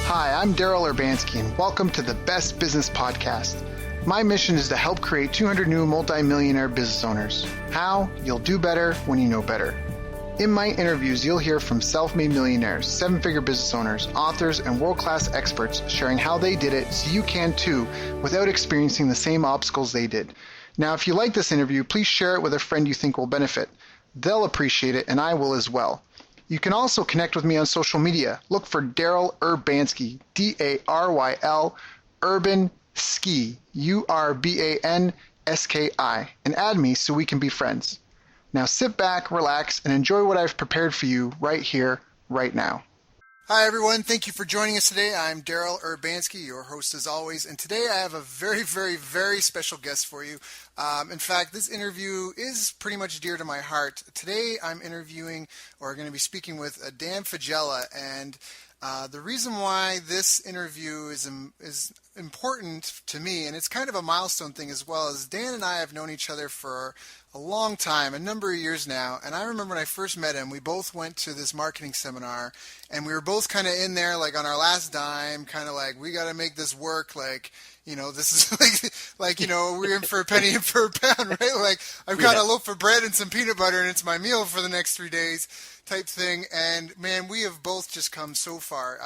Hi, I'm Daryl Urbanski, and welcome to the Best Business Podcast. My mission is to help create 200 new multi-millionaire business owners. How? You'll do better when you know better. In my interviews, you'll hear from self-made millionaires, seven-figure business owners, authors, and world-class experts sharing how they did it so you can too, without experiencing the same obstacles they did. Now, if you like this interview, please share it with a friend you think will benefit. They'll appreciate it, and I will as well. You can also connect with me on social media. Look for Daryl Urbanski, D-A-R-Y-L, Urban Ski, U-R-B-A-N-S-K-I, and add me so we can be friends. Now sit back, relax, and enjoy what I've prepared for you right here, right now. Hi, everyone. Thank you for joining us today. I'm Daryl Urbanski, your host as always, and today I have a very, very, very special guest for you. In fact, this interview is pretty much dear to my heart. Today I'm interviewing, or going to be speaking with Dan Fagella, and the reason why this interview is important to me, and it's kind of a milestone thing as well, is Dan and I have known each other for a long time, a number of years now, and I remember when I first met him, we both went to this marketing seminar, and we were both kind of in there like on our last dime, kind of like, we got to make this work, like, you know, this is like, you know, we're in for a penny and for a pound, right? Like, I've got a loaf of bread and some peanut butter, and it's my meal for the next 3 days type thing. And man, we have both just come so far.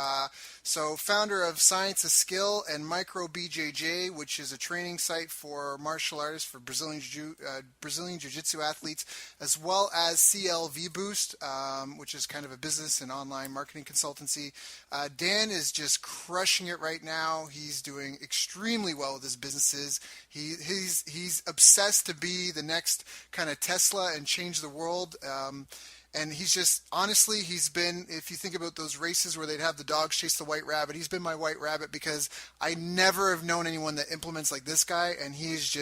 So founder of Science of Skill and Micro BJJ, which is a training site for martial artists, for Brazilian Jiu-Jitsu athletes, as well as CLV Boost, which is kind of a business and online marketing consultancy. Dan is just crushing it right now. He's doing extremely well with his businesses. He's obsessed to be the next kind of Tesla and change the world. And he's just, honestly, he's been, if you think about those races where they'd have the dogs chase the white rabbit, he's been my white rabbit because I never have known anyone that implements like this guy. And he's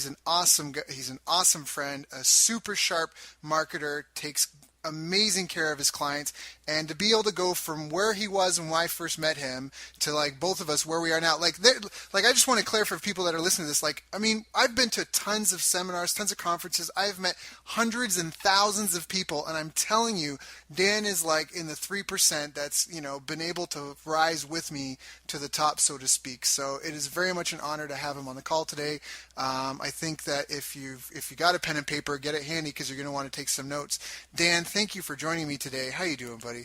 an awesome guy. He's an awesome friend, a super sharp marketer, takes amazing care of his clients, and to be able to go from where he was when I first met him to like both of us where we are now, like I just want to clarify for people that are listening to this, like, I mean, I've been to tons of seminars, tons of conferences, I've met hundreds and thousands of people, and I'm telling you, Dan is like in the 3% that's, you know, been able to rise with me to the top, so to speak. So it is very much an honor to have him on the call today. I think that if you got a pen and paper, get it handy because you're going to want to take some notes. Dan, thank you for joining me today. How you doing, buddy?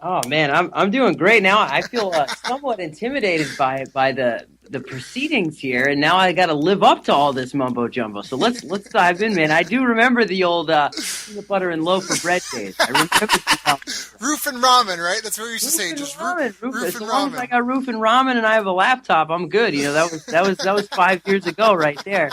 Oh man, I'm doing great now. I feel somewhat intimidated by the proceedings here, and now I got to live up to all this mumbo jumbo. So let's dive in, man. I do remember the old peanut butter and loaf of bread days. I remember roof and ramen, right? That's what we used to say. Just roof and as ramen. long as I got roof and ramen and I have a laptop, I'm good. You know, that was 5 years ago, right there.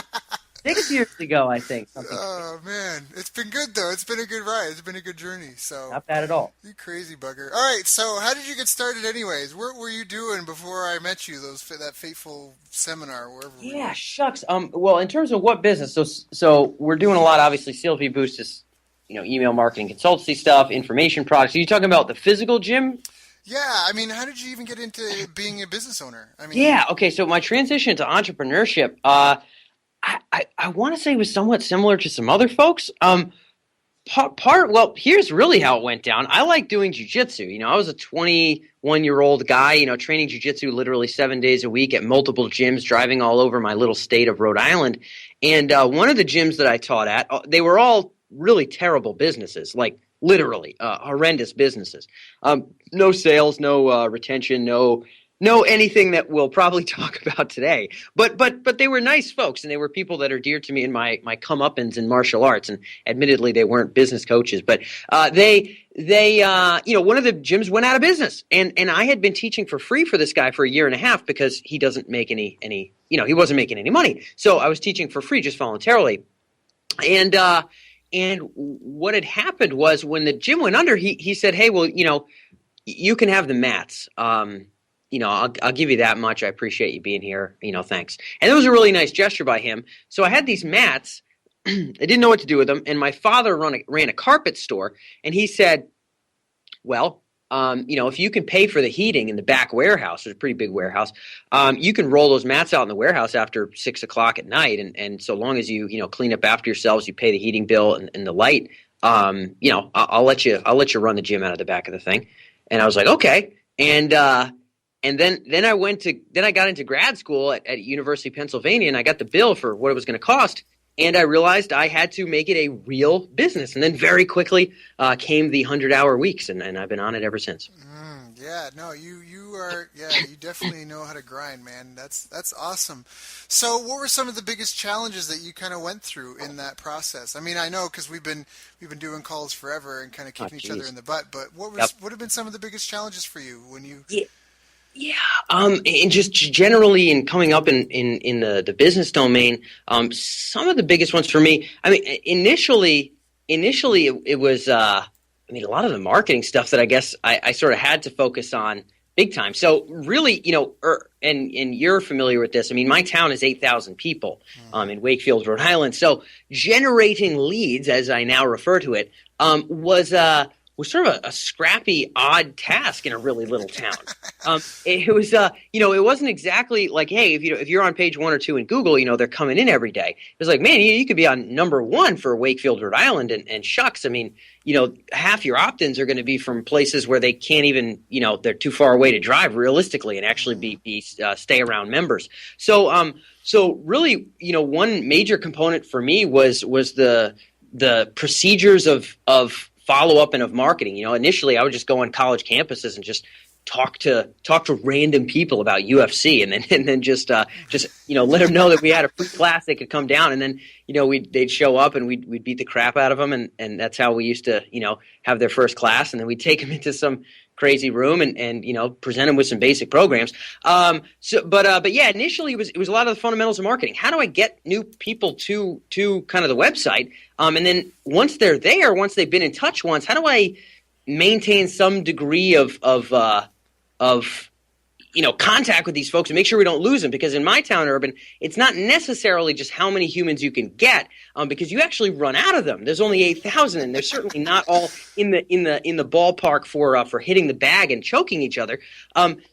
6 years ago, I think. Oh, man. It's been good, though. It's been a good ride. It's been a good journey. So not bad at all. You crazy bugger. All right, so how did you get started anyways? What were you doing before I met you, that fateful seminar, wherever we were? Shucks. Well, in terms of what business, so we're doing a lot, obviously. CLV Boost is, you know, email marketing consultancy stuff, information products. Are you talking about the physical gym? Yeah, I mean, how did you even get into being a business owner? I mean, yeah, okay, so my transition to entrepreneurship, I want to say it was somewhat similar to some other folks. Well, here's really how it went down. I like doing jiu-jitsu. You know, I was a 21-year-old guy, you know, training jiu-jitsu literally 7 days a week at multiple gyms, driving all over my little state of Rhode Island. And one of the gyms that I taught at, they were all really terrible businesses, like literally horrendous businesses. No sales, no retention, no anything that we'll probably talk about today. But they were nice folks, and they were people that are dear to me in my comeuppance in martial arts. And admittedly, they weren't business coaches, but they you know, one of the gyms went out of business, and I had been teaching for free for this guy for a year and a half because he doesn't make any you know, he wasn't making any money. So I was teaching for free just voluntarily, and what had happened was when the gym went under, he said, "Hey, well, you know, you can have the mats. You know, I'll give you that much. I appreciate you being here. You know, thanks." And it was a really nice gesture by him. So I had these mats. I didn't know what to do with them. And my father ran a carpet store. And he said, well, you know, if you can pay for the heating in the back warehouse, it's a pretty big warehouse, you can roll those mats out in the warehouse after 6 o'clock at night. And so long as you know, clean up after yourselves, you pay the heating bill and the light, you know, I'll let you run the gym out of the back of the thing. And I was like, okay. And And then I got into grad school at University of Pennsylvania, and I got the bill for what it was going to cost. And I realized I had to make it a real business. And then very quickly came the 100-hour weeks, and I've been on it ever since. Yeah, no, you definitely know how to grind, man. That's awesome. So what were some of the biggest challenges that you kind of went through in that process? I mean, I know because we've been doing calls forever and kind of kicking each other in the butt, but what have been some of the biggest challenges for you when you... Yeah, and just generally in coming up in the business domain, some of the biggest ones for me, I mean, initially it was, I mean, a lot of the marketing stuff that I guess I sort of had to focus on big time. So really, and you're familiar with this. I mean, my town is 8,000 people, in Wakefield, Rhode Island. So generating leads, as I now refer to it, was sort of a scrappy, odd task in a really little town. It was, it wasn't exactly like, hey, if you're on page 1 or 2 in Google, they're coming in every day. It was like, man, you could be on number 1 for Wakefield, Rhode Island, and shucks, I mean, half your opt-ins are going to be from places where they can't even, they're too far away to drive realistically and actually stay around members. So really, one major component for me was the procedures of follow-up and of marketing. Initially I would just go on college campuses and just talk to random people about UFC, and then just let them know that we had a free class they could come down, and then they'd show up and we'd beat the crap out of them, and that's how we used to have their first class, and then we'd take them into some crazy room and present them with some basic programs. But yeah, initially it was a lot of the fundamentals of marketing. How do I get new people to kind of the website? And then once they're there, once they've been in touch once, how do I maintain some degree of contact with these folks and make sure we don't lose them? Because in my town, Urban, it's not necessarily just how many humans you can get, because you actually run out of them. There's only 8,000, and they're certainly not all in the ballpark for hitting the bag and choking each other.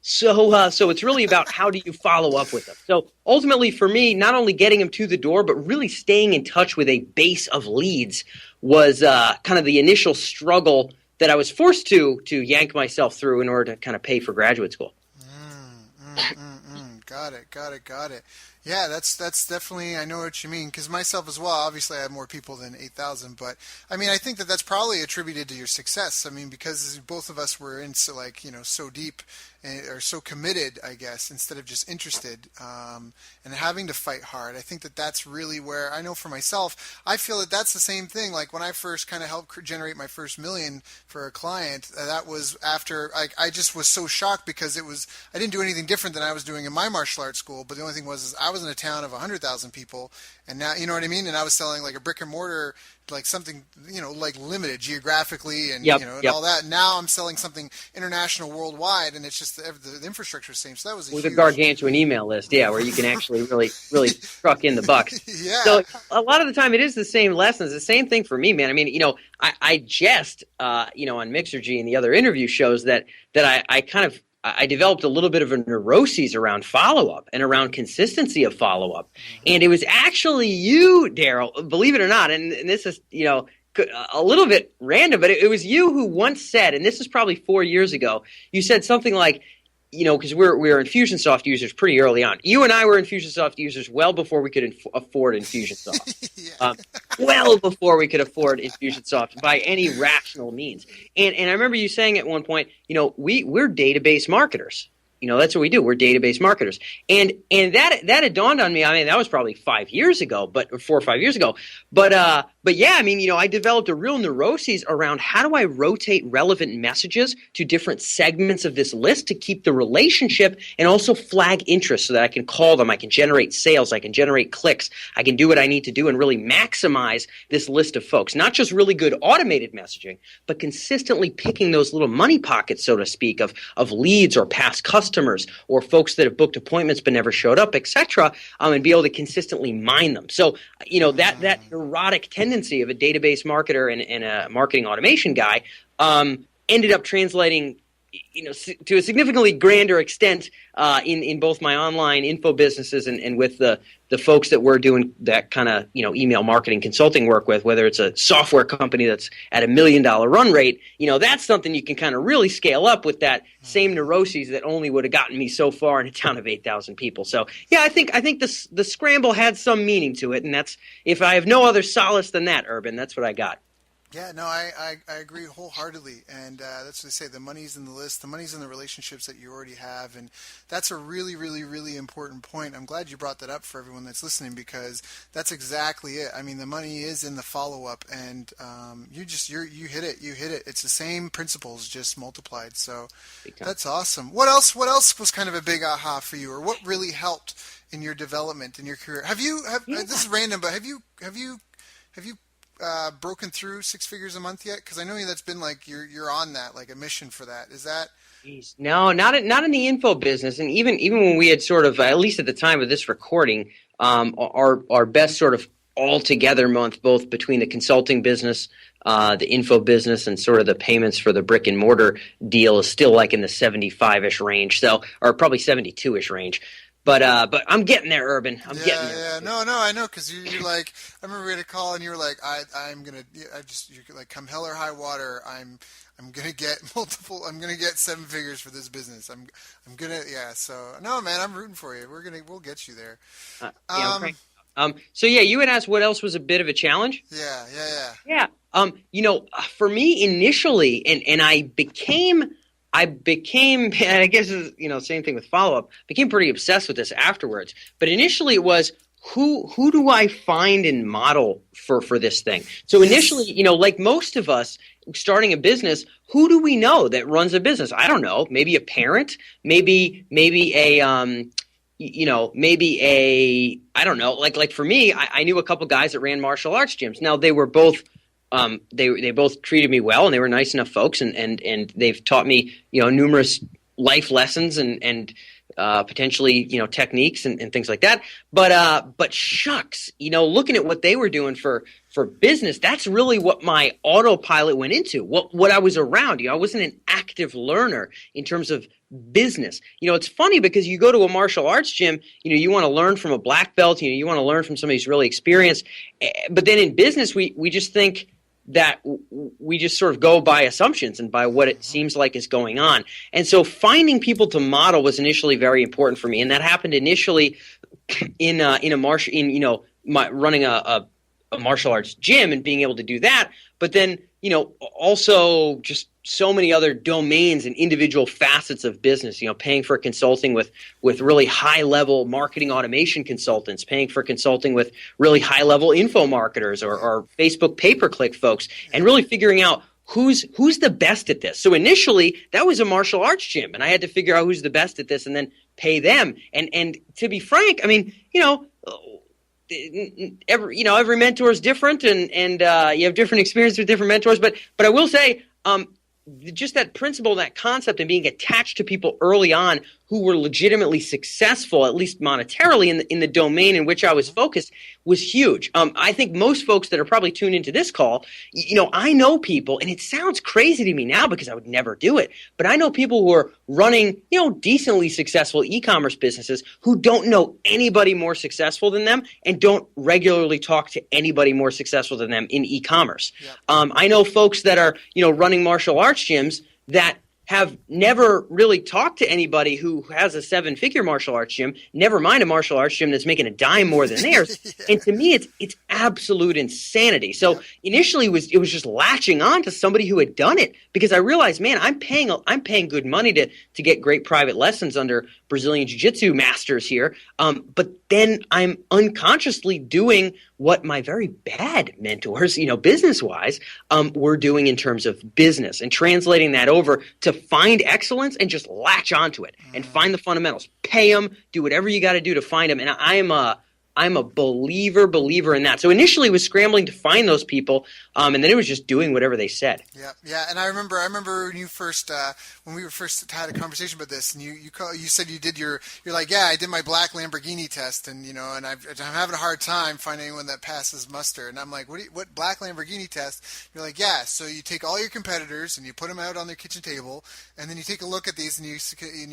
So it's really about how do you follow up with them. So ultimately, for me, not only getting them to the door, but really staying in touch with a base of leads was kind of the initial struggle that I was forced to yank myself through in order to kind of pay for graduate school. Got it. Yeah, that's definitely, I know what you mean, because myself as well, obviously I have more people than 8,000, but I mean, I think that's probably attributed to your success. I mean, because both of us were into so deep or so committed, I guess, instead of just interested, and having to fight hard. I think that's really where, I know for myself, I feel that's the same thing. Like when I first kind of helped generate my first million for a client, that was after, I just was so shocked because I didn't do anything different than I was doing in my martial arts school, but the only thing was I was in a town of 100,000 people, and now, you know what I mean? And I was selling like a brick and mortar, like something, like limited geographically and, and all that. Now I'm selling something international, worldwide, and it's just the infrastructure is the same. So that was with a gargantuan email list, where you can actually really truck in the bucks. Yeah. So a lot of the time it is the same lessons, the same thing for me, man. I mean, I jest, on Mixergy and the other interview shows that I developed a little bit of a neuroses around follow-up and around consistency of follow-up. And it was actually you, Daryl, believe it or not, and this is, a little bit random, but it was you who once said, and this is probably 4 years ago, you said something like, because we were Infusionsoft users pretty early on. You and I were Infusionsoft users well before we could afford Infusionsoft. Well before we could afford Infusionsoft by any rational means. And I remember you saying at one point, we're database marketers. That's what we do. We're database marketers. And that had dawned on me. I mean, that was probably 5 years ago, or 4 or 5 years ago. But yeah, I mean, I developed a real neuroses around how do I rotate relevant messages to different segments of this list to keep the relationship and also flag interest so that I can call them, I can generate sales, I can generate clicks, I can do what I need to do and really maximize this list of folks. Not just really good automated messaging, but consistently picking those little money pockets, so to speak, of leads or past customers or folks that have booked appointments but never showed up, etc., and be able to consistently mine them. So, that neurotic tendency of a database marketer and a marketing automation guy ended up translating to a significantly grander extent in both my online info businesses and with the folks that we're doing that kind of email marketing consulting work with, whether it's a software company that's at $1 million run rate, that's something you can kind of really scale up with that same neuroses that only would have gotten me so far in a town of 8,000 people. So yeah, I think the scramble had some meaning to it, and that's, if I have no other solace than that, Urban, that's what I got. Yeah, no, I agree wholeheartedly, and that's what they say, the money's in the list, the money's in the relationships that you already have, and that's a really, really, really important point. I'm glad you brought that up for everyone that's listening, because that's exactly it. I mean, the money is in the follow-up, and you hit it. It's the same principles, just multiplied, so that's awesome. What else was kind of a big aha for you, or what really helped in your development, in your career? This is random, but have you broken through 6 figures a month yet? Because I know that's been like you're on that, like a mission for that. Is that? Jeez. No, not in the info business, and even when we had sort of, at least at the time of this recording, our best sort of all together month, both between the consulting business, the info business, and sort of the payments for the brick and mortar deal, is still like in the 75-ish range, or probably 72-ish range. But I'm getting there, Urban. I'm getting there. Yeah, no, I know, because you're like, I remember we had a call and you were like, you're like, come hell or high water, I'm gonna get I'm gonna get 7 figures for this business. I'm gonna, yeah. So no, man, I'm rooting for you. We'll get you there. So yeah, you had asked what else was a bit of a challenge. Yeah. For me initially, and I became, and I guess, same thing with follow-up, became pretty obsessed with this afterwards. But initially it was, who do I find and model for this thing? So initially, like most of us starting a business, who do we know that runs a business? I don't know, maybe a parent, maybe a, I don't know, like for me, I knew a couple guys that ran martial arts gyms. Now they were both, they both treated me well, and they were nice enough folks, and they've taught me numerous life lessons and potentially techniques and things like that. But shucks, looking at what they were doing for business, that's really what my autopilot went into. What I was around. I wasn't an active learner in terms of business. It's funny because you go to a martial arts gym, you want to learn from a black belt, you want to learn from somebody who's really experienced, but then in business we just think that we just sort of go by assumptions and by what it seems like is going on. And so finding people to model was initially very important for me. And that happened initially running a martial arts gym and being able to do that. But then, also just so many other domains and individual facets of business, paying for consulting with really high level marketing automation consultants, paying for consulting with really high level info marketers or Facebook pay-per-click folks, and really figuring out who's the best at this. So initially that was a martial arts gym, and I had to figure out who's the best at this and then pay them. And to be frank, I mean, every mentor is different, and you have different experiences with different mentors. But I will say, just that principle, that concept, and being attached to people early on who were legitimately successful, at least monetarily, in the domain in which I was focused, was huge. I think most folks that are probably tuned into this call, I know people, and it sounds crazy to me now because I would never do it, but I know people who are running, decently successful e-commerce businesses who don't know anybody more successful than them and don't regularly talk to anybody more successful than them in e-commerce. Yeah. I know folks that are, running martial arts gyms that have never really talked to anybody who has a 7-figure martial arts gym, never mind a martial arts gym that's making a dime more than theirs. Yeah. And to me, it's absolute insanity. So initially it was just latching on to somebody who had done it, because I realized, man, I'm paying good money to get great private lessons under Brazilian Jiu-Jitsu Masters here. But then I'm unconsciously doing what my very bad mentors, business-wise, were doing in terms of business, and translating that over to find excellence and just latch onto it and find the fundamentals. Pay them, do whatever you got to do to find them. And I'm a believer in that. So initially it was scrambling to find those people, and then it was just doing whatever they said. Yeah, yeah, and I remember when you first when we were first had a conversation about this, and you said you're like, yeah, I did my black Lamborghini test, and I'm having a hard time finding anyone that passes muster, and I'm like, what black Lamborghini test? You're like, yeah, so you take all your competitors and you put them out on their kitchen table, and then you take a look at these and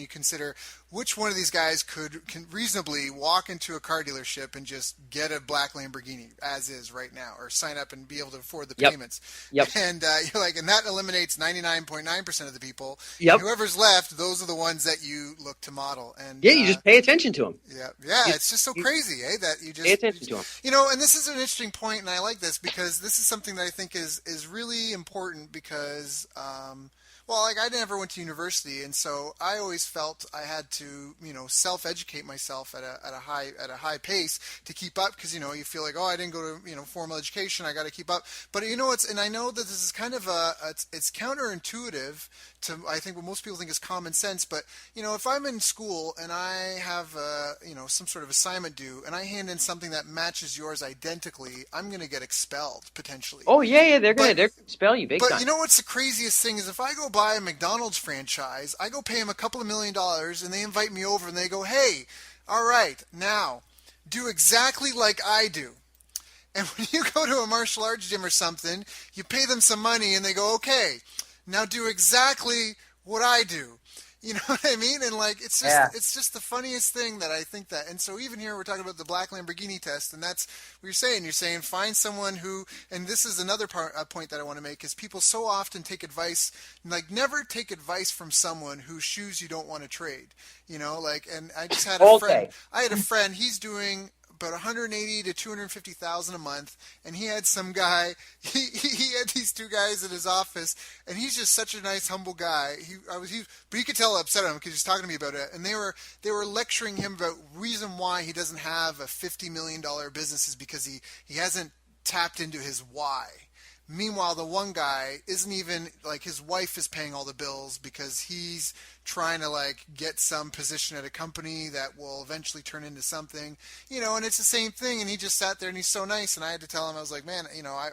you consider which one of these guys can reasonably walk into a car dealership and just get a black Lamborghini as is right now, or sign up and be able to afford the payments. Yep. And you're like, and that eliminates 99.9% of the people. Yep. And whoever's left, those are the ones that you look to model. And yeah, you just pay attention to them. Yeah, it's just so crazy, that you just pay attention to them. And this is an interesting point, and I like this because this is something that I think is really important because. Well, like I never went to university, and so I always felt I had to, self-educate myself at a high pace to keep up, because you feel like, oh, I didn't go to formal education, I got to keep up. But and I know that this is kind of it's counterintuitive to I think what most people think is common sense. But if I'm in school and I have some sort of assignment due, and I hand in something that matches yours identically, I'm going to get expelled potentially. Oh yeah, they're gonna expel you big time. But you know what's the craziest thing is if I go buy a McDonald's franchise, I go pay them a couple of $1 million, and they invite me over and they go, hey, all right, now do exactly like I do. And when you go to a martial arts gym or something, you pay them some money and they go, okay, now do exactly what I do. You know what I mean? And like, it's just the funniest thing that I think that. And so even here we're talking about the black Lamborghini test, and that's what you're saying. You're saying find someone who, and this is another point that I want to make, is people so often take advice, like never take advice from someone whose shoes you don't want to trade. And I just had a friend. I had a friend. He's doing about 180 to 250,000 a month, and he had some guy. He had these two guys in his office, and he's just such a nice, humble guy. But you could tell upset him because he's talking to me about it, and they were lecturing him about reason why he doesn't have a $50 million business is because he hasn't tapped into his why. Meanwhile, the one guy isn't even, like, his wife is paying all the bills because he's trying to, like, get some position at a company that will eventually turn into something, and it's the same thing. And he just sat there and he's so nice. And I had to tell him, I was like, man,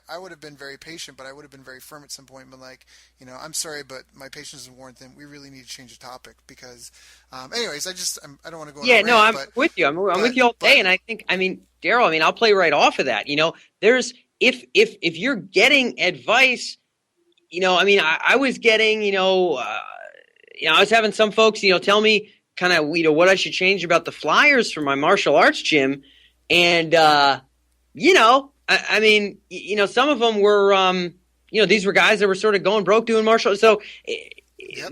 I would have been very patient, but I would have been very firm at some point and been like, I'm sorry, but my patience isn't warranted. We really need to change the topic because, anyways, I don't want to go on a rant, I'm with you. I'm with you all day. And I think, Daryl, I'll play right off of that. There's, if you're getting advice, I was getting, I was having some folks, tell me kind of, what I should change about the flyers for my martial arts gym. And, some of them were, these were guys that were sort of going broke doing martial. So you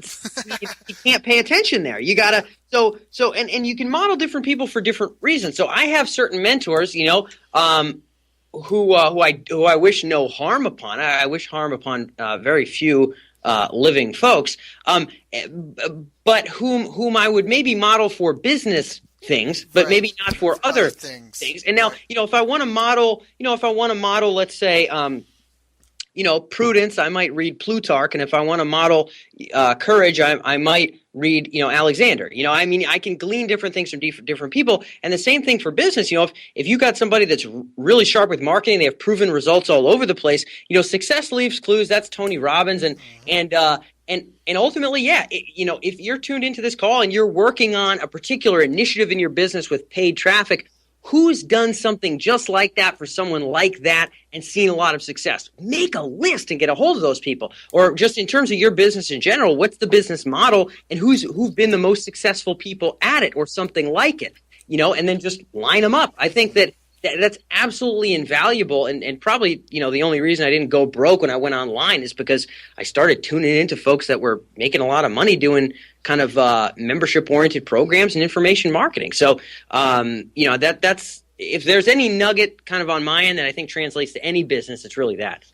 can't pay attention there. You gotta, and you can model different people for different reasons. So I have certain mentors, who I wish no harm upon. I wish harm upon very few living folks, but whom I would maybe model for business things, but maybe not for other things. And now, if I want to model, let's say, prudence, I might read Plutarch, and if I want to model courage, I might read, Alexander. I can glean different things from different people, and the same thing for business. If you got somebody that's really sharp with marketing, they have proven results all over the place. Success leaves clues. That's Tony Robbins, and ultimately, if you're tuned into this call and you're working on a particular initiative in your business with paid traffic, who's done something just like that for someone like that and seen a lot of success? Make a list and get a hold of those people. Or just in terms of your business in general, what's the business model and who've been the most successful people at it or something like it, and then just line them up. I think that's absolutely invaluable. And probably, the only reason I didn't go broke when I went online is because I started tuning into folks that were making a lot of money doing kind of membership-oriented programs and information marketing. So, that's if there's any nugget kind of on my end that I think translates to any business, it's really that.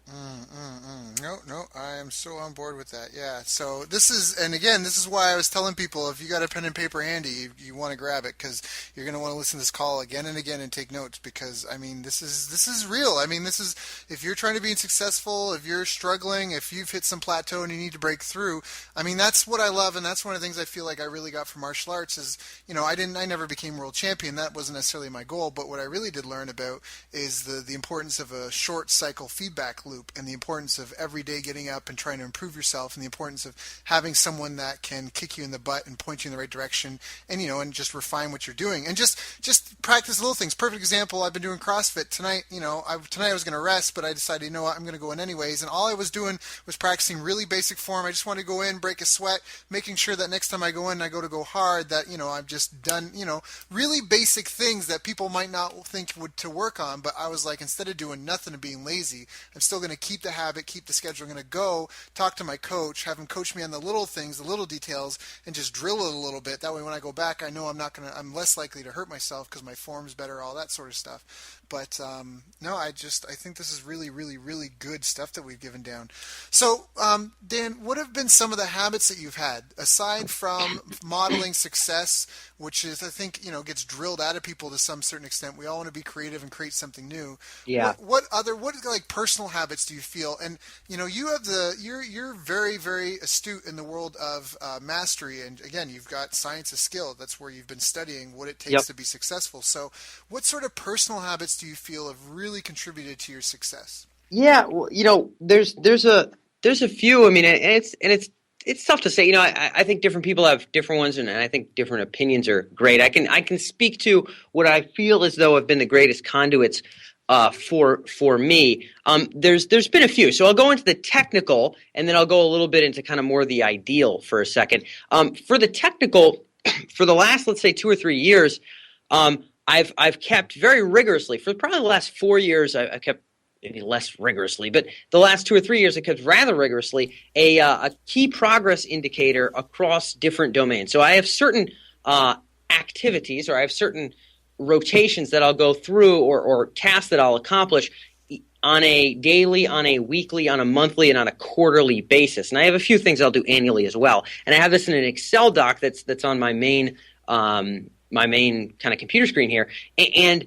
No, I am so on board with that. Yeah. So this is why I was telling people, if you got a pen and paper handy, you want to grab it, because you're going to want to listen to this call again and again and take notes, because this is real. This is, if you're trying to be successful, if you're struggling, if you've hit some plateau and you need to break through, that's what I love, and that's one of the things I feel like I really got from martial arts is, I never became world champion. That wasn't necessarily my goal, but what I really did learn about is the importance of a short cycle feedback loop, and the importance of every day getting up and trying to improve yourself, and the importance of having someone that can kick you in the butt and point you in the right direction, and and just refine what you're doing, and just practice little things. Perfect example, I've been doing CrossFit tonight. Tonight I was going to rest, but I decided, what, I'm going to go in anyways, and all I was doing was practicing really basic form. I just want to go in, break a sweat, making sure that next time I go in, I go hard, that I've just done really basic things that people might not think would to work on. But I was like, instead of doing nothing and being lazy, I'm still going to keep the habit, keep the schedule. I'm going to go talk to my coach, have him coach me on the little things, the little details, and just drill it a little bit. That way when I go back, I know I'm less likely to hurt myself because my form's better, all that sort of stuff. But no, I think this is really, really, really good stuff that we've given down. So, Dan, what have been some of the habits that you've had aside from modeling success, which is, I think, gets drilled out of people to some certain extent? We all want to be creative and create something new. Yeah. What like personal habits do you feel? And you have you're very, very astute in the world of mastery, and again, you've got science of skill. That's where you've been studying what it takes to be successful. So, what sort of personal habits do you feel have really contributed to your success? Yeah, well, there's a few. I mean, it's tough to say. I think different people have different ones, and I think different opinions are great. I can speak to what I feel as though have been the greatest conduits for me. There's been a few, so I'll go into the technical, and then I'll go a little bit into kind of more the ideal for a second. For the technical, for the last, let's say, 2 or 3 years, I've kept very rigorously, for probably the last 4 years, I've kept maybe less rigorously, but the last 2 or 3 years I kept rather rigorously a key progress indicator across different domains. So I have certain activities, or I have certain rotations that I'll go through, or tasks that I'll accomplish on a daily, on a weekly, on a monthly, and on a quarterly basis. And I have a few things I'll do annually as well. And I have this in an Excel doc that's on my main kind of computer screen here. And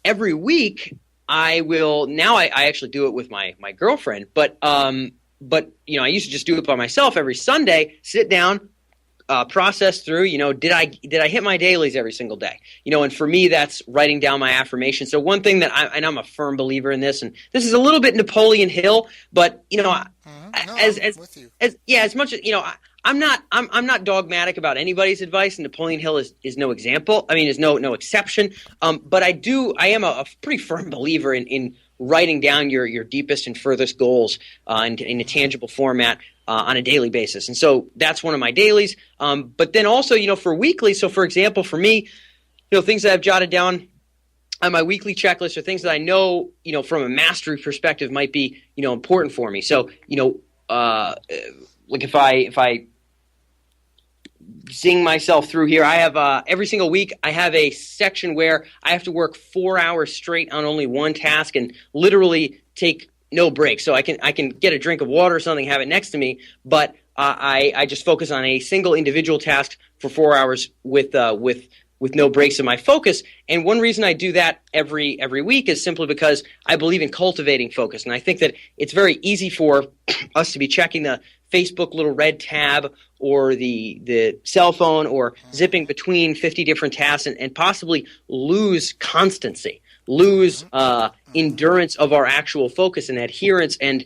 every week I will, now I actually do it with my girlfriend, but I used to just do it by myself every Sunday, sit down, process through, did I hit my dailies every single day? And for me, that's writing down my affirmations. So one thing that I'm a firm believer in this, and this is a little bit Napoleon Hill, but as much as, I'm not dogmatic about anybody's advice, and Napoleon Hill is no example. I mean, is no exception. But I am a pretty firm believer in writing down your deepest and furthest goals in a tangible format on a daily basis. And so that's one of my dailies. But then also, for weekly, so for example, for me, things that I've jotted down on my weekly checklist are things that I know, from a mastery perspective might be, important for me. So, like if I zing myself through here, I have every single week I have a section where I have to work 4 hours straight on only one task and literally take no break. So I can get a drink of water or something, have it next to me, but I just focus on a single individual task for 4 hours with no breaks in my focus. And one reason I do that every week is simply because I believe in cultivating focus. And I think that it's very easy for us to be checking the Facebook little red tab or the cell phone, or zipping between 50 different tasks, and possibly lose constancy, lose endurance of our actual focus and adherence and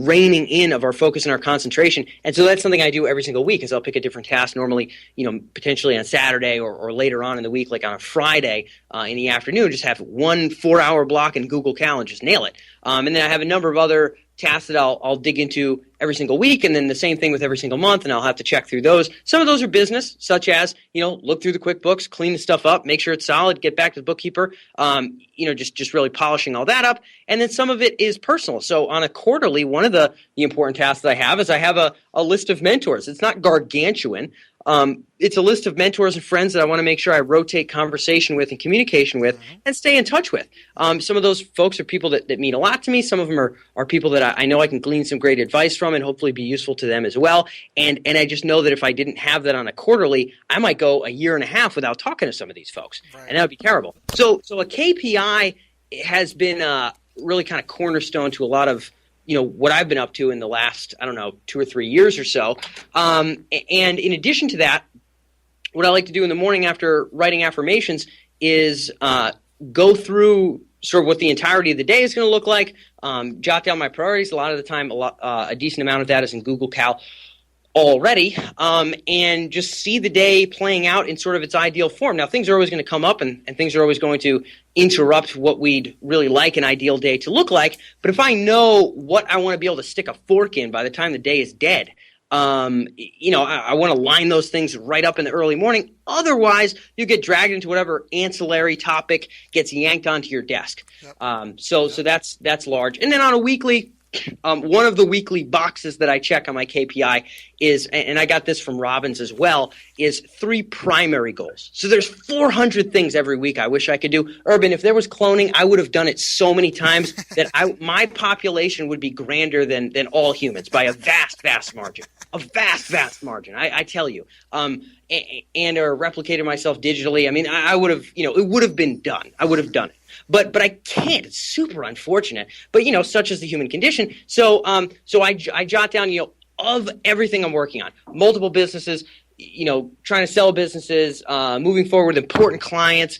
reining in of our focus and our concentration. And so that's something I do every single week, is I'll pick a different task, normally, potentially on Saturday or later on in the week, like on a Friday in the afternoon, just have 1 4-hour block in Google Calendar, just nail it. And then I have a number of other tasks that I'll dig into every single week, and then the same thing with every single month, and I'll have to check through those. Some of those are business, such as, look through the QuickBooks, clean the stuff up, make sure it's solid, get back to the bookkeeper, just really polishing all that up. And then some of it is personal. So on a quarterly, one of the important tasks that I have is I have a list of mentors. It's not gargantuan. It's a list of mentors and friends that I want to make sure I rotate conversation with and communication with and stay in touch with. Some of those folks are people that mean a lot to me. Some of them are people that I know I can glean some great advice from and hopefully be useful to them as well. And I just know that if I didn't have that on a quarterly, I might go a year and a half without talking to some of these folks. Right. And that would be terrible. So a KPI has been really kind of cornerstone to a lot of what I've been up to in the last, 2 or 3 years or so. And in addition to that, what I like to do in the morning after writing affirmations is go through sort of what the entirety of the day is going to look like, jot down my priorities. A lot of the time, a decent amount of that is in Google Cal already, and just see the day playing out in sort of its ideal form. Now, things are always going to come up, and things are always going to interrupt what we'd really like an ideal day to look like. But if I know what I want to be able to stick a fork in by the time the day is dead, I want to line those things right up in the early morning. Otherwise, you get dragged into whatever ancillary topic gets yanked onto your desk. Yep. So that's large. And then on a weekly, one of the weekly boxes that I check on my KPI is, and I got this from Robbins as well, is 3 primary goals. So there's 400 things every week I wish I could do. Urban, if there was cloning, I would have done it so many times that my population would be grander than all humans by a vast, vast margin. A vast, vast margin, I tell you. And or replicated myself digitally. I mean, I would have, it would have been done. I would have done it. But I can't. It's super unfortunate. But such is the human condition. So I jot down of everything I'm working on, multiple businesses, trying to sell businesses, moving forward with important clients,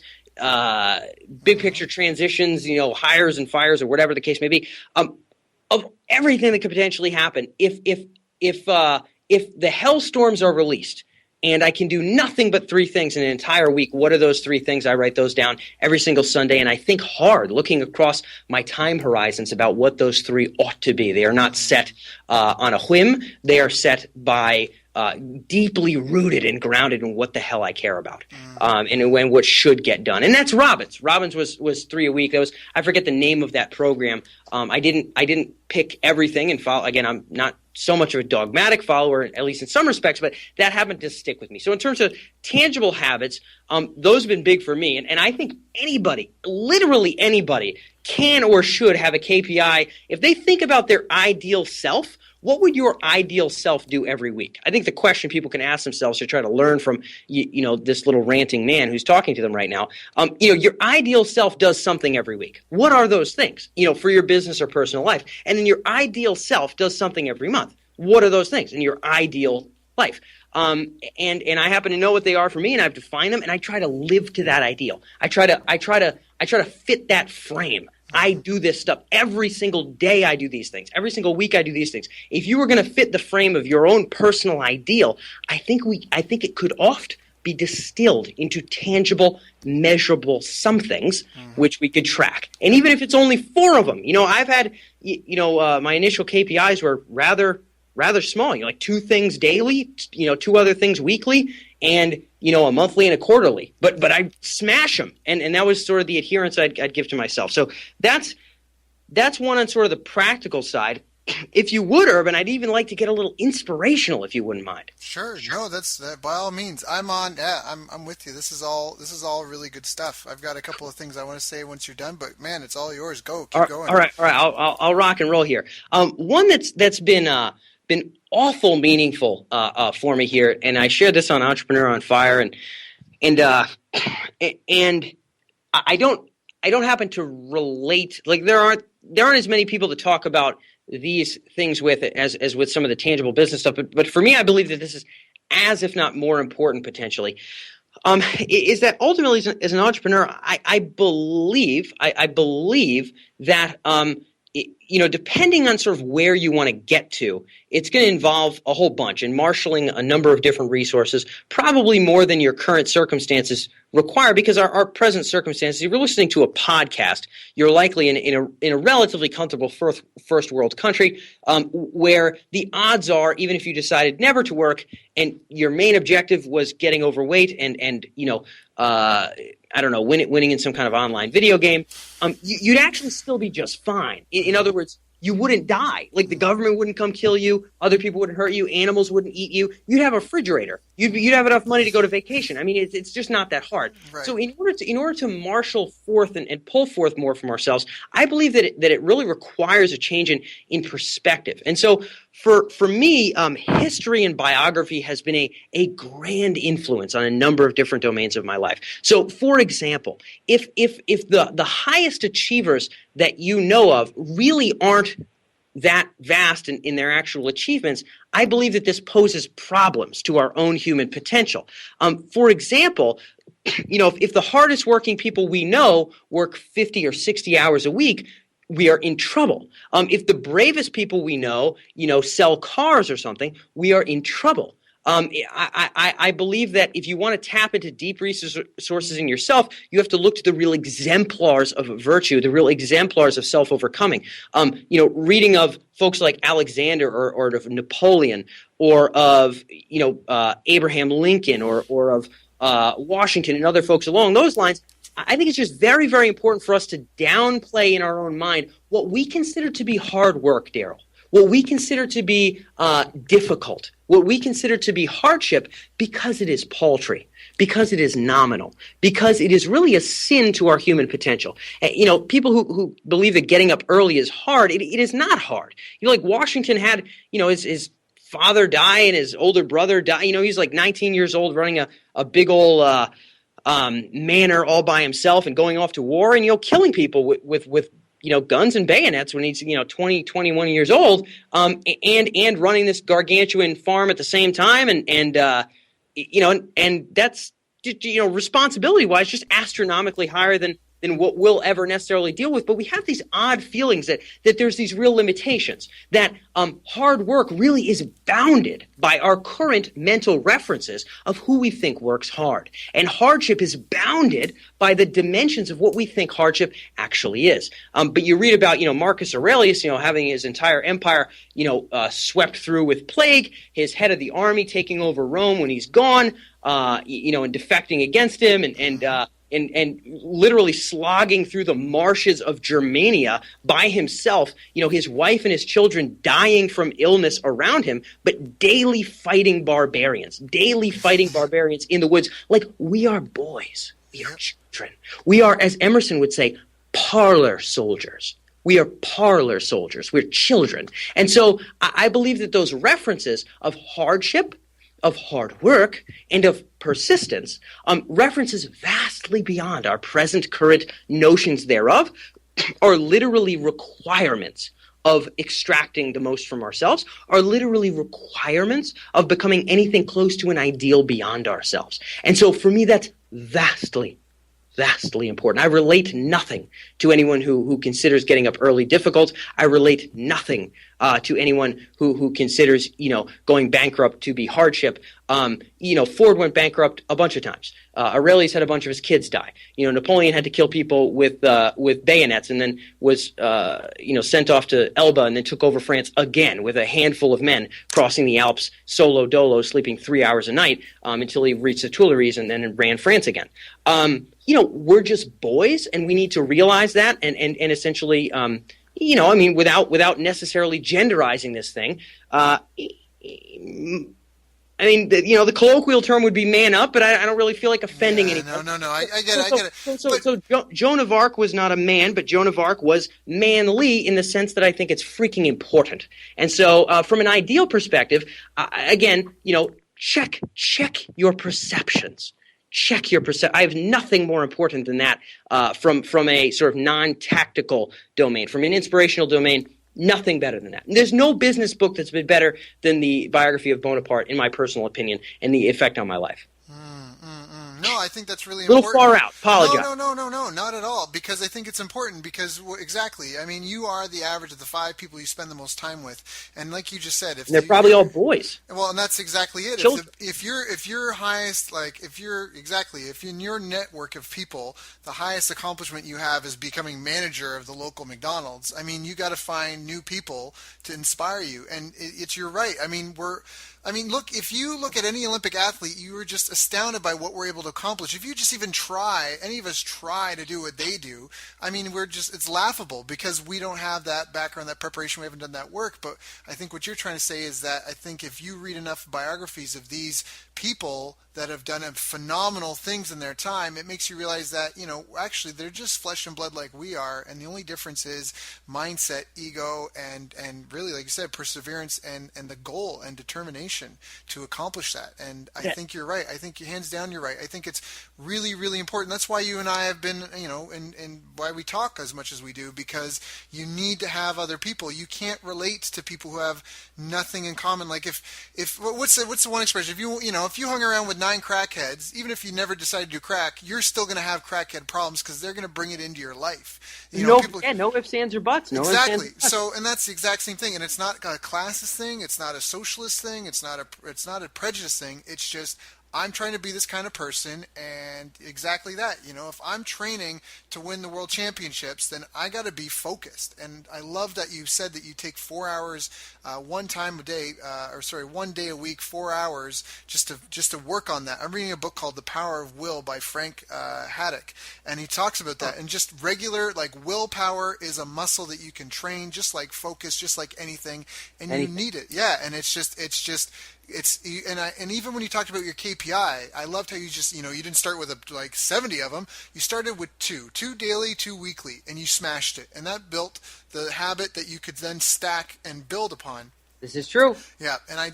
big picture transitions, hires and fires or whatever the case may be, of everything that could potentially happen. If the hellstorms are released, and I can do nothing but 3 things in an entire week, what are those 3 things? I write those down every single Sunday, and I think hard, looking across my time horizons about what those 3 ought to be. They are not set on a whim. They are set by deeply rooted and grounded in what the hell I care about, and when what should get done. And that's Robbins. Robbins was 3 a week. I forget the name of that program. I didn't pick everything and follow. Again, I'm not so much of a dogmatic follower, at least in some respects, but that happened to stick with me. So in terms of tangible habits, those have been big for me. And I think anybody, literally anybody, can or should have a KPI. If they think about their ideal self, what would your ideal self do every week? I think the question people can ask themselves to try to learn from, this little ranting man who's talking to them right now. Your ideal self does something every week. What are those things, for your business or personal life? And then your ideal self does something every month. What are those things in your ideal life? And I happen to know what they are for me, and I've defined them, and I try to live to that ideal. I try to fit that frame. I do this stuff every single day. I do these things every single week. I do these things. If you were going to fit the frame of your own personal ideal, I think it could oft be distilled into tangible, measurable somethings, which we could track. And even if it's only 4 of them, I've had, my initial KPIs were rather small, like 2 things daily, 2 other things weekly, and a monthly and a quarterly. But I smash them, and that was sort of the adherence I'd give to myself. So that's one on sort of the practical side. If you would, Urban, I'd even like to get a little inspirational, if you wouldn't mind. Sure. No, that's by all means. I'm on. Yeah, I'm with you. This is all really good stuff. I've got a couple of things I want to say once you're done, but man, it's all yours. Go, keep going. All right. I'll rock and roll here. One that's been awful meaningful for me here, and I shared this on Entrepreneur on Fire, and I don't happen to relate. Like there aren't as many people to talk about these things with as with some of the tangible business stuff. But for me, I believe that this is as if not more important potentially. Is that ultimately as an entrepreneur, I believe that depending on sort of where you want to get to, it's going to involve a whole bunch and marshaling a number of different resources, probably more than your current circumstances require, because our present circumstances, if you're listening to a podcast, you're likely in a relatively comfortable first world country, where the odds are, even if you decided never to work and your main objective was getting overweight and I don't know, winning in some kind of online video game, you'd actually still be just fine. In other words, you wouldn't die. Like the government wouldn't come kill you. Other people wouldn't hurt you. Animals wouldn't eat you. You'd have a refrigerator. You'd have enough money to go to vacation. I mean, it's just not that hard. Right. So in order to marshal forth and pull forth more from ourselves, I believe that it really requires a change in perspective. And so for me, history and biography has been a grand influence on a number of different domains of my life. So, for example, if the highest achievers that you know of really aren't that vast in their actual achievements, I believe that this poses problems to our own human potential. For example, if the hardest working people we know work 50 or 60 hours a week, we are in trouble. If the bravest people we know, sell cars or something, we are in trouble. I believe that if you want to tap into deep resources in yourself, you have to look to the real exemplars of virtue, the real exemplars of self-overcoming. Reading of folks like Alexander or of Napoleon or of Abraham Lincoln or of Washington and other folks along those lines, I think it's just very, very important for us to downplay in our own mind what we consider to be hard work, Daryl, what we consider to be difficult, what we consider to be hardship, because it is paltry, because it is nominal, because it is really a sin to our human potential. People who believe that getting up early is hard, it is not hard. Like Washington had, his father die and his older brother die. He's like 19 years old running a big old manor all by himself and going off to war and killing people with guns and bayonets when he's 20, 21 years old, and running this gargantuan farm at the same time, and that's responsibility wise just astronomically higher than what we'll ever necessarily deal with. But we have these odd feelings that there's these real limitations, that hard work really is bounded by our current mental references of who we think works hard. And hardship is bounded by the dimensions of what we think hardship actually is. But you read about, Marcus Aurelius, having his entire empire, swept through with plague, his head of the army taking over Rome when he's gone, and defecting against him and literally slogging through the marshes of Germania by himself, his wife and his children dying from illness around him, but daily fighting barbarians in the woods. Like, we are boys. We are children. We are, as Emerson would say, parlor soldiers. We are parlor soldiers. We're children. And so I believe that those references of hardship, of hard work, and of persistence, references vastly beyond our present current notions thereof, are literally requirements of extracting the most from ourselves, are literally requirements of becoming anything close to an ideal beyond ourselves. And so for me, that's vastly important. I relate nothing to anyone who considers getting up early difficult. I relate nothing to anyone who considers, going bankrupt to be hardship. Ford went bankrupt a bunch of times. Aurelius had a bunch of his kids die. Napoleon had to kill people with bayonets, and then was, sent off to Elba, and then took over France again with a handful of men crossing the Alps solo dolo, sleeping 3 hours a night, until he reached the Tuileries and then ran France again. We're just boys, and we need to realize that, and essentially, without necessarily genderizing this thing, the colloquial term would be man up, but I don't really feel like offending anyone. No. I get it. So Joan of Arc was not a man, but Joan of Arc was manly in the sense that I think it's freaking important. And so from an ideal perspective, again, check your perceptions. Check your perception. I have nothing more important than that from a sort of non-tactical domain, from an inspirational domain. Nothing better than that. And there's no business book that's been better than the biography of Bonaparte, in my personal opinion, and the effect on my life. No, I think that's really important. A little important. far out. Apologize. No, not at all. Because I think it's important. Because exactly, you are the average of the 5 people you spend the most time with, and like you just said, they're probably all boys. Well, and that's exactly it. If your highest, if in your network of people, the highest accomplishment you have is becoming manager of the local McDonald's. You got to find new people to inspire you, and you're right. Look, if you look at any Olympic athlete, you are just astounded by what we're able to accomplish. If you just even try, any of us try to do what they do, it's laughable because we don't have that background, that preparation, we haven't done that work. But I think what you're trying to say is that I think if you read enough biographies of these people that have done phenomenal things in their time, it makes you realize that, actually they're just flesh and blood like we are, and the only difference is mindset, ego, and really, like you said, perseverance and the goal and determination to accomplish that. And I think you're right. I think hands down you're right. I think it's really, really important. That's why you and I have been, and why we talk as much as we do, because you need to have other people. You can't relate to people who have nothing in common. Like if what's the one expression? If you hung around with 9 crackheads, even if you never decided to do crack, you're still going to have crackhead problems because they're going to bring it into your life. No ifs, ands, or buts. No exactly. Ifs, ands, or buts. So, and that's the exact same thing. And it's not a classist thing. It's not a socialist thing. It's not a prejudice thing. It's just I'm trying to be this kind of person, and exactly that. If I'm training to win the world championships, then I got to be focused. And I love that you said that you take 4 hours, one day a week, 4 hours just to work on that. I'm reading a book called The Power of Will by Frank Haddock, and he talks about that. And just regular, like, willpower is a muscle that you can train, just like focus, just like anything, and you need it. Yeah, and and even when you talked about your KPI, I loved how you just, you didn't start with like 70 of them. You started with two daily, 2 weekly, and you smashed it. And that built the habit that you could then stack and build upon. This is true. Yeah. And I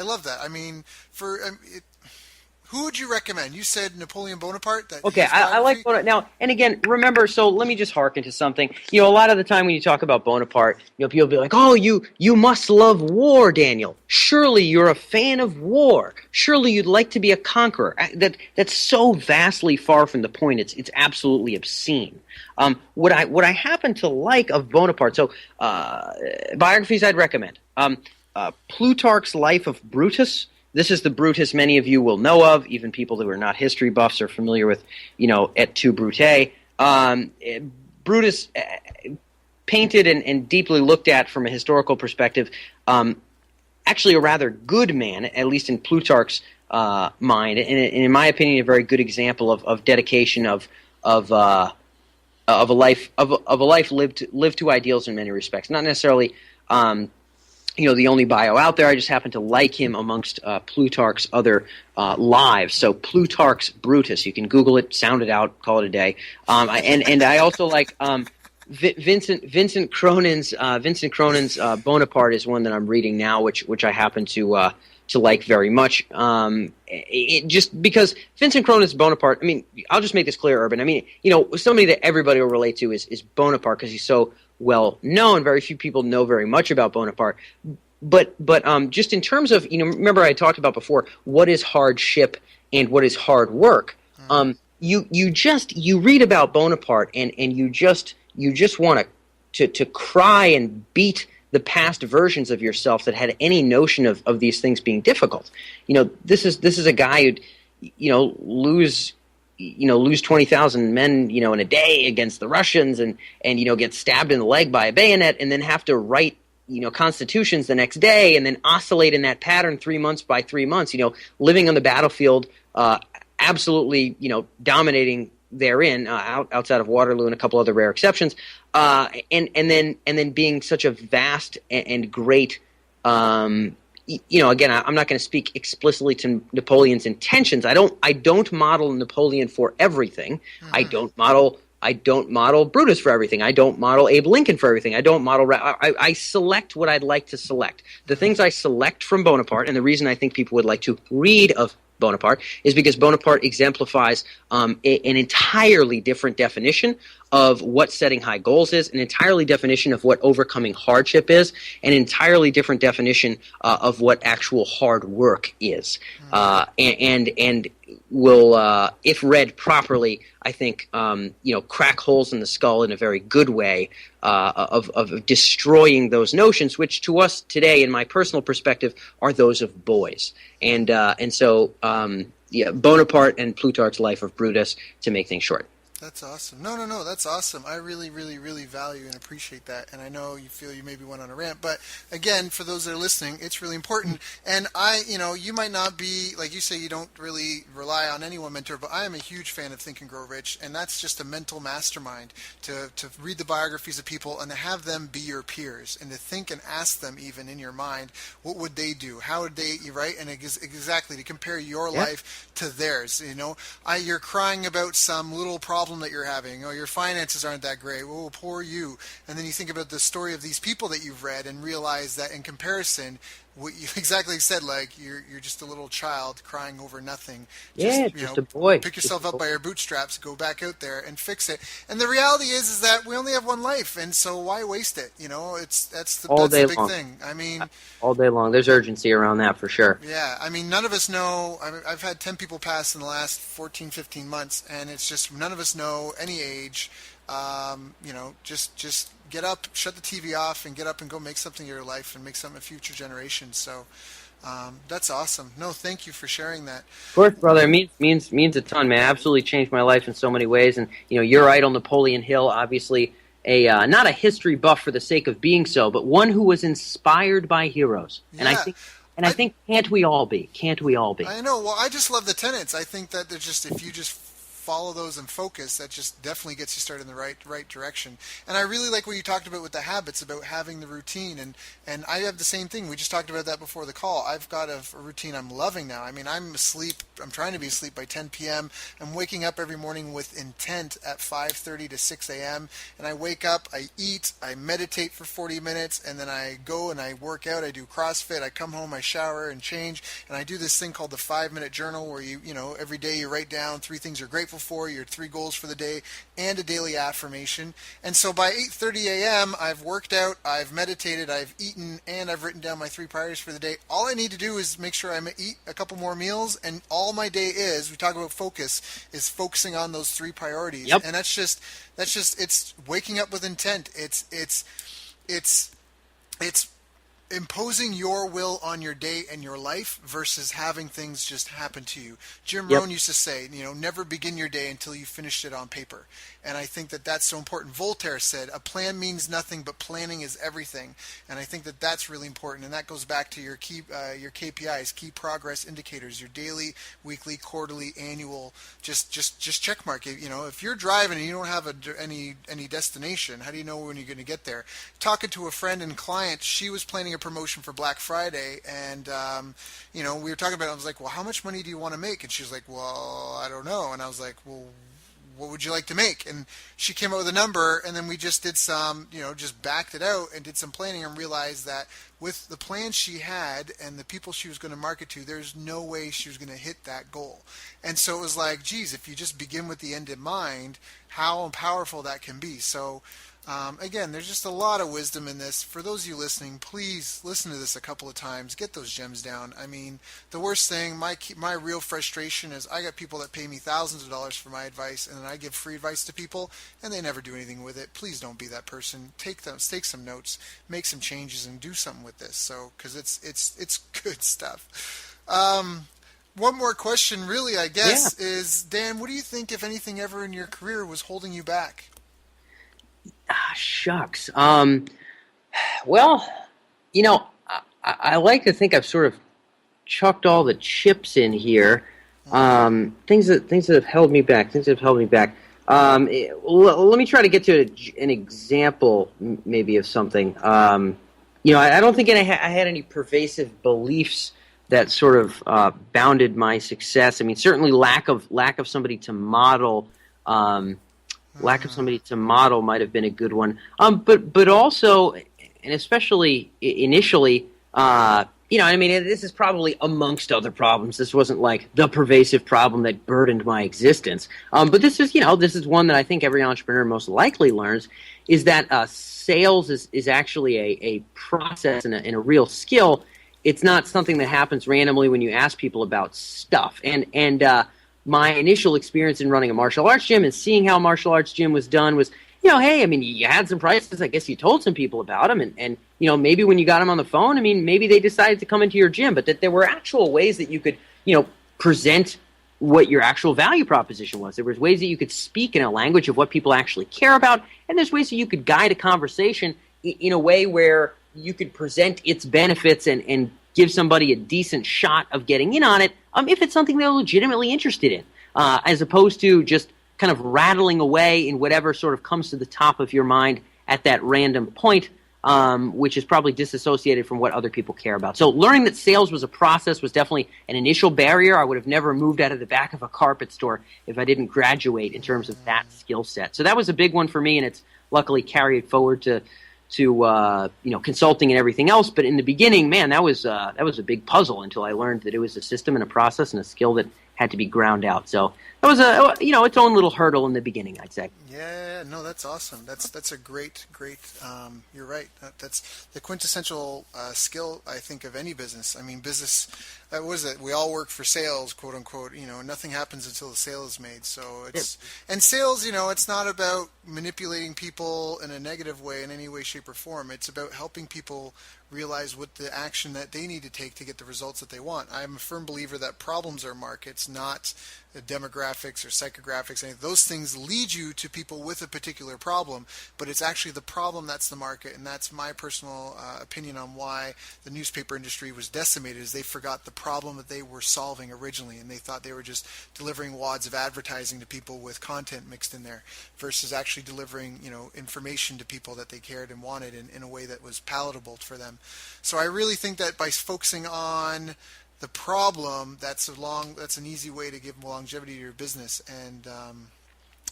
love that. I mean, who would you recommend? You said Napoleon Bonaparte. Okay, I like Bonaparte. Now, and again, remember, so let me just hearken to something. A lot of the time when you talk about Bonaparte, people will be like, oh, you must love war, Daniel. Surely you're a fan of war. Surely you'd like to be a conqueror. That's so vastly far from the point. It's absolutely obscene. What I happen to like of Bonaparte, so biographies I'd recommend. Plutarch's Life of Brutus. This is the Brutus many of you will know of. Even people who are not history buffs are familiar with, Et tu, Brute. Brutus, painted and deeply looked at from a historical perspective, actually a rather good man, at least in Plutarch's mind, and in my opinion, a very good example of dedication of a life lived to ideals in many respects. Not necessarily. The only bio out there. I just happen to like him amongst Plutarch's other lives. So Plutarch's Brutus. You can Google it, sound it out, call it a day. And I also like Vincent Cronin's Bonaparte is one that I'm reading now, which I happen to like very much. Just because Vincent Cronin's Bonaparte. I mean, I'll just make this clear, Urban. I mean, somebody that everybody will relate to is Bonaparte because he's so well known. Very few people know very much about Bonaparte. But just in terms of, remember I talked about before, what is hardship and what is hard work. You read about Bonaparte and you just want to cry and beat the past versions of yourself that had any notion of these things being difficult. This is a guy who'd lose 20,000 men, in a day against the Russians and get stabbed in the leg by a bayonet and then have to write, constitutions the next day and then oscillate in that pattern 3 months by 3 months, living on the battlefield, absolutely, dominating therein, outside of Waterloo and a couple other rare exceptions, and then being such a vast and great, again, I'm not going to speak explicitly to Napoleon's intentions. I don't model Napoleon for everything. Mm-hmm. I don't model Brutus for everything. I don't model Abe Lincoln for everything. I don't model. I select what I'd like to select. The things I select from Bonaparte, and the reason I think people would like to read of Bonaparte is because Bonaparte exemplifies an entirely different definition of what setting high goals is, an entirely definition of what overcoming hardship is, an entirely different definition of what actual hard work is, and will, if read properly, I think, crack holes in the skull in a very good way of destroying those notions, which to us today, in my personal perspective, are those of boys. And so Bonaparte and Plutarch's Life of Brutus, to make things short. That's awesome. No, that's awesome. I really, really, really value and appreciate that. And I know you feel you maybe went on a rant, but again, for those that are listening, it's really important. And you might not be, like you say, you don't really rely on any one mentor, but I am a huge fan of Think and Grow Rich, and that's just a mental mastermind to read the biographies of people and to have them be your peers and to think and ask them even in your mind, what would they do? How would they, right? And exactly to compare your life to theirs. You're crying about some little problem that you're having. Oh, your finances aren't that great. Oh, poor you. And then you think about the story of these people that you've read and realize that in comparison, what you exactly said, like you're just a little child crying over nothing. Yeah, Just, just a boy. pick Just yourself a up boy. by your bootstraps, go back out there and fix it. And the reality is that we only have one life, and so why waste it? It's All that's the day big long. thing. I mean, All day long. There's urgency around that for sure. yeah, I mean, none of us know. I've had 10 people pass in the last 14, 15 months, and it's just none of us know any age. Just get up, shut the TV off, and get up and go make something of your life and make something of future generations. So that's awesome. No, thank you for sharing that. Of course, brother. It means a ton, man. Absolutely changed my life in so many ways. And you're idol Napoleon Hill, obviously a not a history buff for the sake of being so, but one who was inspired by heroes. And I Yeah, think, and I I think, can't we all be? Can't we all be? I know. Well, I just love the tenets. I think that they're just if you just follow those and focus, that just definitely gets you started in the right direction. And I really like what you talked about with the habits, about having the routine. And I have the same thing. We just talked about that before the call. I've got a routine I'm loving now. I mean, I'm asleep. I'm trying to be asleep by 10 p.m. I'm waking up every morning with intent at 5:30 to 6 a.m. And I wake up, I eat, I meditate for 40 minutes, and then I go and I work out. I do CrossFit. I come home, I shower and change, and I do this thing called the 5-minute journal, where every day you write down 3 things you're grateful for, your 3 goals for the day, and a daily affirmation. And so by 8:30 a.m., I've worked out, I've meditated, I've eaten, and I've written down my 3 priorities for the day. All I need to do is make sure I eat a couple more meals, and all my day is, we talk about focus, is focusing on those 3 priorities. Yep. And that's just it's waking up with intent. It's imposing your will on your day and your life versus having things just happen to you. Jim Yep. Rohn used to say, never begin your day until you finished it on paper. And I think that that's so important. Voltaire said, a plan means nothing, but planning is everything. And I think that that's really important. And that goes back to your your KPIs, key progress indicators, your daily, weekly, quarterly, annual, just check mark. If you're driving and you don't have any destination, how do you know when you're going to get there? Talking to a friend and client, she was planning a promotion for Black Friday, and we were talking about it. I was like, well, how much money do you want to make? And she was like, well, I don't know. And I was like, well, what would you like to make? And she came up with a number, and then we just did some, just backed it out and did some planning, and realized that with the plan she had and the people she was going to market to, there's no way she was going to hit that goal. And so it was like, geez, if you just begin with the end in mind, how powerful that can be. So again, there's just a lot of wisdom in this. For those of you listening, please listen to this a couple of times. Get those gems down. I mean, the worst thing, my real frustration is I got people that pay me thousands of dollars for my advice, and then I give free advice to people, and they never do anything with it. Please don't be that person. Take some notes, make some changes, and do something with this. So, because it's good stuff. One more question, really, I Yeah. guess, is Dan, what do you think, if anything, ever in your career was holding you back? Ah, shucks. Well, I like to think I've sort of chucked all the chips in here. Mm-hmm. Things that have held me back. Things that have held me back. Let me try to get to an example, maybe, of something. I don't think I had any pervasive beliefs that sort of bounded my success. I mean, certainly lack of somebody to model. Lack of somebody to model might have been a good one. But also, and especially initially, I mean, this is probably amongst other problems. This wasn't like the pervasive problem that burdened my existence. But this is one that I think every entrepreneur most likely learns, is that sales is actually a process and a real skill. It's not something that happens randomly when you ask people about stuff. And my initial experience in running a martial arts gym and seeing how martial arts gym was done was, hey, I mean, you had some prices. I guess you told some people about them. And maybe when you got them on the phone, I mean, maybe they decided to come into your gym. But that there were actual ways that you could, present what your actual value proposition was. There was ways that you could speak in a language of what people actually care about. And there's ways that you could guide a conversation in a way where you could present its benefits and give somebody a decent shot of getting in on it, if it's something they're legitimately interested in, as opposed to just kind of rattling away in whatever sort of comes to the top of your mind at that random point, which is probably disassociated from what other people care about. So learning that sales was a process was definitely an initial barrier. I would have never moved out of the back of a carpet store if I didn't graduate in terms of that skill set. So that was a big one for me, and it's luckily carried forward to consulting and everything else. But in the beginning, man, that was a big puzzle until I learned that it was a system and a process and a skill that had to be ground out. So that was its own little hurdle in the beginning, I'd say. Yeah, no, that's awesome. That's a great. You're right. That's the quintessential skill, I think, of any business. I mean, business. What is it? We all work for sales, quote unquote. Nothing happens until the sale is made. So and sales. It's not about manipulating people in a negative way in any way, shape, or form. It's about helping people realize what the action that they need to take to get the results that they want. I'm a firm believer that problems are markets, not demographics or psychographics. Any of those things lead you to people with a particular problem, but it's actually the problem that's the market, and that's my personal opinion on why the newspaper industry was decimated. Is they forgot the problem that they were solving originally, and they thought they were just delivering wads of advertising to people with content mixed in there, versus actually delivering information to people that they cared and wanted in a way that was palatable for them. So I really think that by focusing on the problem, that's an easy way to give longevity to your business. And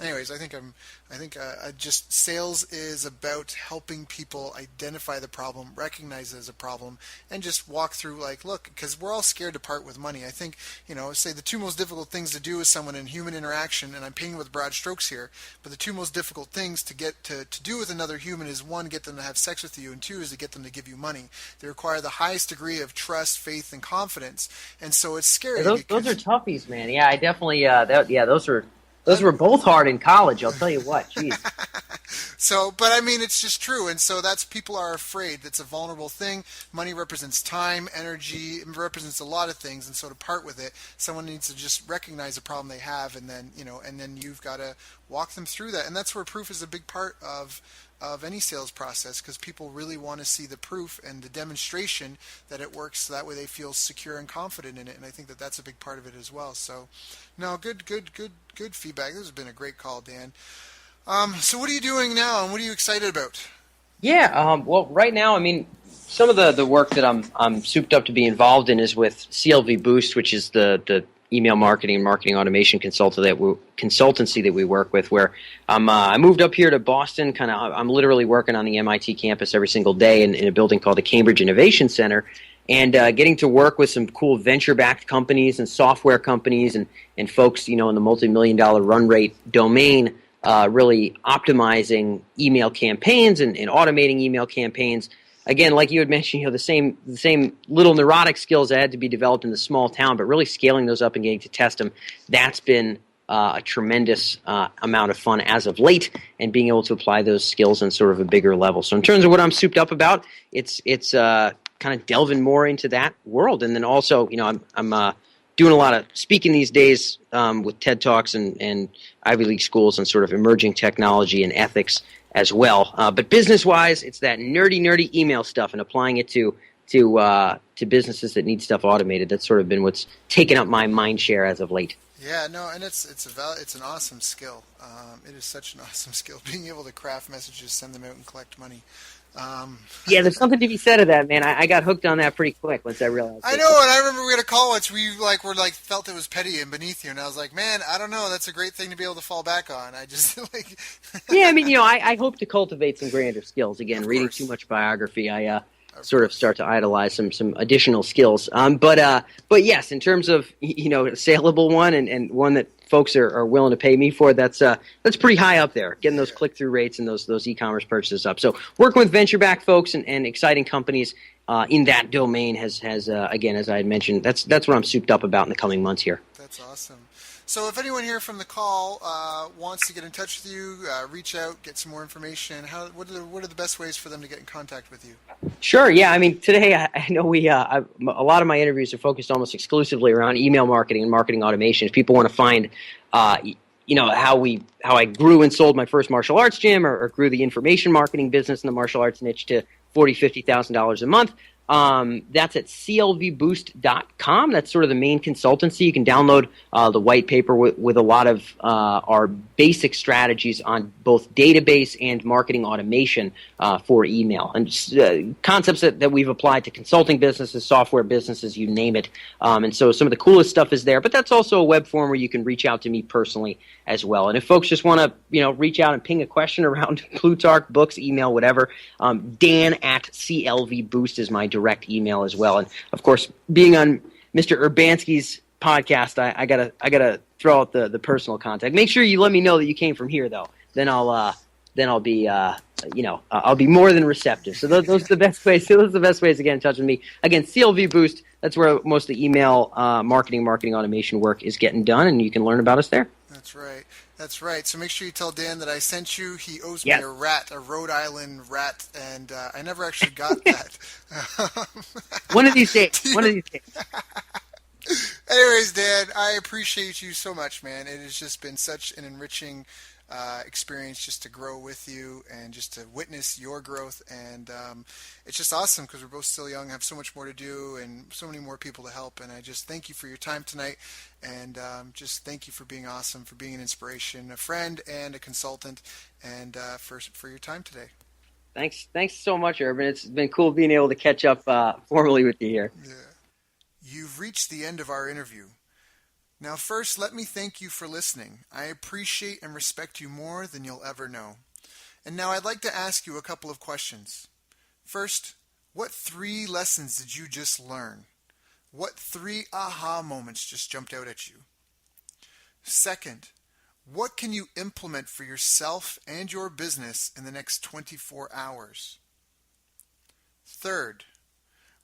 anyways, I think just sales is about helping people identify the problem, recognize it as a problem, and just walk through look, because we're all scared to part with money. I think, say the two most difficult things to do with someone in human interaction, and I'm painting with broad strokes here, but the two most difficult things to get to do with another human is, one, get them to have sex with you, and two, is to get them to give you money. They require the highest degree of trust, faith, and confidence, and so it's scary. Those are toughies, man. Yeah, I definitely. Those were both hard in college, I'll tell you what. Jeez. But I mean, it's just true. And so people are afraid. That's a vulnerable thing. Money represents time, energy, it represents a lot of things. And so to part with it, someone needs to just recognize the problem they have, and then you've got to walk them through that. And that's where proof is a big part of any sales process, because people really want to see the proof and the demonstration that it works, so that way they feel secure and confident in it. And I think that that's a big part of it as well. So, no, good feedback. This has been a great call, Dan. So what are you doing now, and what are you excited about? Yeah, well, right now, I mean, some of the work that I'm souped up to be involved in is with CLV Boost, which is the email marketing and marketing automation consultancy that we work with, where I moved up here to Boston. I'm literally working on the MIT campus every single day in a building called the Cambridge Innovation Center, and getting to work with some cool venture-backed companies and software companies and folks, in the multi-million-dollar run rate domain, really optimizing email campaigns and automating email campaigns. Again, like you had mentioned, the same little neurotic skills that had to be developed in the small town, but really scaling those up and getting to test them, that's been a tremendous amount of fun as of late, and being able to apply those skills on sort of a bigger level. So in terms of what I'm souped up about, it's kind of delving more into that world. And then also, I'm doing a lot of speaking these days with TED Talks and Ivy League schools on sort of emerging technology and ethics as well. But business-wise, it's that nerdy email stuff and applying it to businesses that need stuff automated. That's sort of been what's taken up my mind share as of late. Yeah, no, and it's an awesome skill. It is such an awesome skill, being able to craft messages, send them out, and collect money. Yeah, there's something to be said of that, man. I got hooked on that pretty quick once I realized. I know, and I remember we had a call once. We felt it was petty and beneath you, and I was like, man, I don't know. That's a great thing to be able to fall back on. I just Yeah, I mean, I hope to cultivate some grander skills. Again, reading too much biography, I sort of start to idolize some additional skills. But yes, in terms of a saleable one and one that folks are willing to pay me for, that's pretty high up there, getting those click-through rates and those e-commerce purchases up. So working with venture-backed folks and exciting companies in that domain has again, as I had mentioned, that's what I'm souped up about in the coming months here. That's awesome. So if anyone here from the call wants to get in touch with you, reach out, get some more information, what are the best ways for them to get in contact with you? Sure. Yeah. I mean, today I know a lot of my interviews are focused almost exclusively around email marketing and marketing automation. If people want to find, how I grew and sold my first martial arts gym, or grew the information marketing business in the martial arts niche to $40,000-$50,000 a month, That's at clvboost.com. That's sort of the main consultancy. You can download the white paper with a lot of our basic strategies on both database and marketing automation for email, and concepts that we've applied to consulting businesses, software businesses, you name it. And so some of the coolest stuff is there, but that's also a web form where you can reach out to me personally as well. And if folks just want to, reach out and ping a question around Plutarch, books, email, whatever, Dan at CLV Boost is my direct email as well. And of course, being on Mr. Urbanski's podcast, I gotta throw out the personal contact. Make sure you let me know that you came from here, though. Then I'll be I'll be more than receptive. So those are the best ways. Those are the best ways to get in touch with me. Again, CLV Boost. That's where most of the email marketing automation work is getting done, and you can learn about us there. That's right. That's right. So make sure you tell Dan that I sent you. He owes me Yes. a Rhode Island rat, and I never actually got that. One of these days. One of these days. Anyways, Dan, I appreciate you so much, man. It has just been such an enriching experience just to grow with you and just to witness your growth. And it's just awesome because we're both still young, have so much more to do, and so many more people to help. And I just thank you for your time tonight, and just thank you for being awesome, for being an inspiration, a friend, and a consultant, and for your time today. Thanks so much, Urban. It's been cool being able to catch up formally with you here. Yeah. You've reached the end of our interview. Now, first, let me thank you for listening. I appreciate and respect you more than you'll ever know. And now I'd like to ask you a couple of questions. First, what 3 lessons did you just learn? What 3 aha moments just jumped out at you? Second, what can you implement for yourself and your business in the next 24 hours? Third,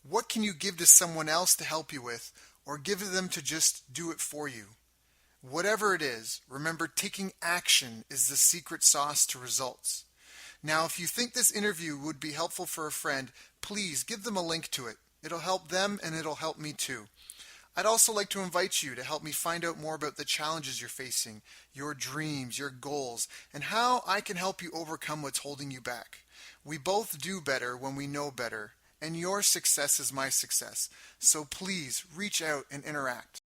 what can you give to someone else to help you with, or give them to just do it for you? Whatever it is, remember, taking action is the secret sauce to results. Now, if you think this interview would be helpful for a friend, please give them a link to it. It'll help them and it'll help me too. I'd also like to invite you to help me find out more about the challenges you're facing, your dreams, your goals, and how I can help you overcome what's holding you back. We both do better when we know better, and your success is my success. So please reach out and interact.